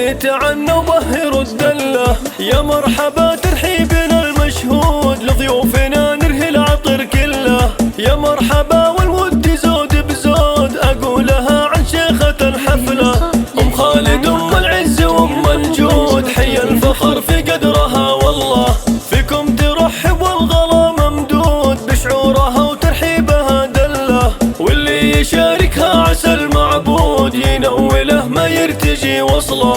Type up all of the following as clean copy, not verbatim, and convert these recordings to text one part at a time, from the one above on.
للي تعنى وبهر الدله. يا مرحبا ترحيبنا المشهود لضيوفنا نرهي العطر كله. يا مرحبا والود زود بزود اقولها عن شيخة الحفله. ام خالد ام العز وام الجود حي الفخر في قدرها والله. فيكم ترحب والغلا ممدود بشعورها وترحيبها دله. واللي يشاركها عسى المعبود ينوله ما يرتجي وصله.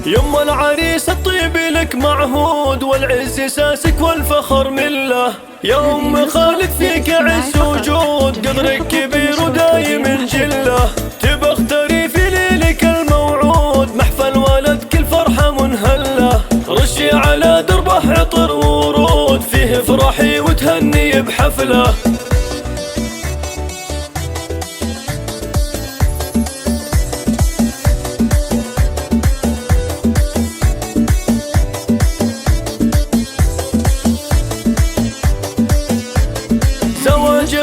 يما العريس الطيب لك معهود والعز ساسك والفخر مله. يا ام خالد فيك عز وجود قدرك كبير ودايم جله. تبى اختاري في ليلك الموعود محفل ولدك الفرحه منهله. رشي على دربه عطر ورود فيه افرحي وتهني بحفله.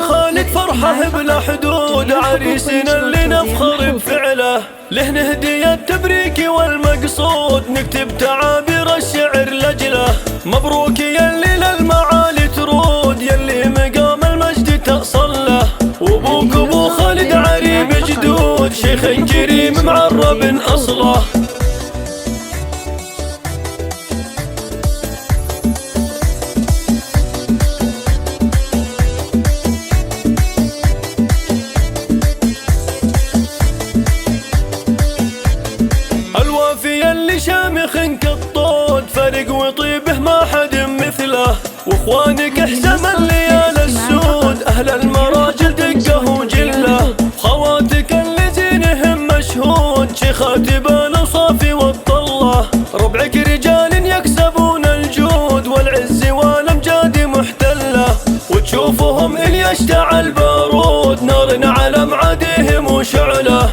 خالد فرحه بلا حدود عريسنا اللي نفخر بفعله. له نهدي التبريك والمقصود نكتب تعابير الشعر لجله. مبروك يلي للمعالي ترود يلي مقام المجد تأصل له. وابوك ابو خالد عريب جدود شيخ كريم معرب اصله. اللي شامخ كالطود فرق وطيبه ما حد مثله. واخوانك احزم الليال السود اهل المراجل دقه وجله. خواتك اللي زينهم مشهود شيخات بالاوصاف والطله. ربعك رجال يكسبون الجود والعز والامجاد محتله. وتشوفهم ان يشتعل بارود نار على معاديهم وشعله.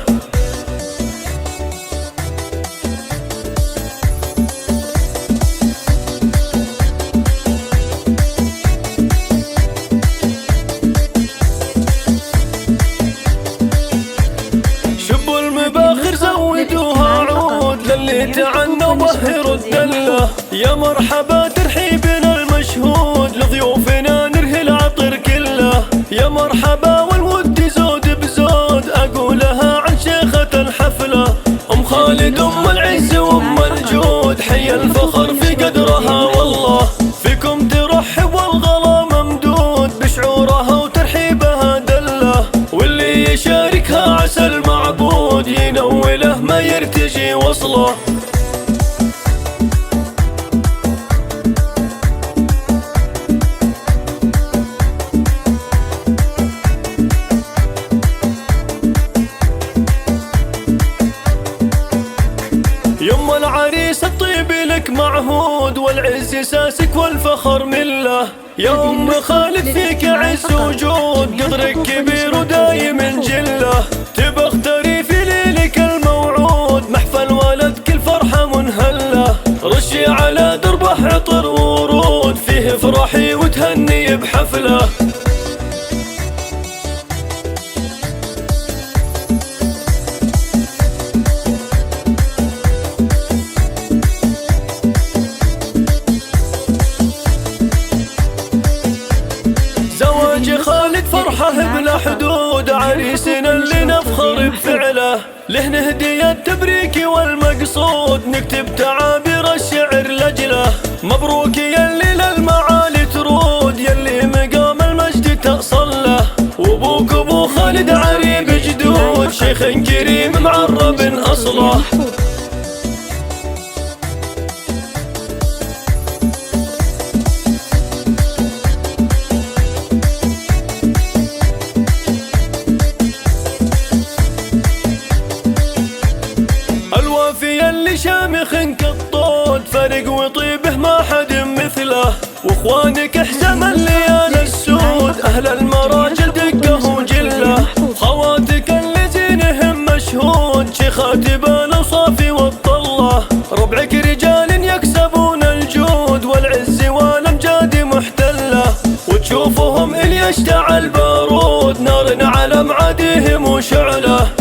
باخر زودوها عود للي تعنى وبهر الدله. يا مرحبا ترحيبنا المشهود لضيوفنا نرهي العطر كله. يا مرحبا والود زود بزود اقولها عن شيخة الحفله. ام خالد ام العز وام الجود حي الفخر في قدرها والله. فيكم ترحب والغلا ممدود بشعورها وترحيبها دله. واللي يشاركها عسى المعبود ينوله ما يرتجي وصله. يما العريس الطيب لك معهود والعز ساسك والفخر مله. يا ام خالد فيك عز وجود قدرك كبير ودايم جله. تبى اختاري في ليلك الموعود محفل ولدك الفرحه منهله. رشي على دربه عطر ورود فيه افرحي وتهني بحفله. خالد فرحه بلا حدود عريسنا اللي نفخر بفعله. له نهدي التبريك والمقصود نكتب تعابير الشعر لجله. مبروك يلي للمعالي ترود يلي مقام المجد تأصل له. وابوك ابو خالد عريب جدود شيخ كريم معرب اصله. اللي شامخ كالطود فرق وطيبه ما حد مثله. واخوانك احزم الليال السود اهل المراجل دقه وجله. خواتك اللي زينهم مشهود شيخات بالاوصاف والطله. ربعك اشتعل بارود، نار على معاديه مشعله.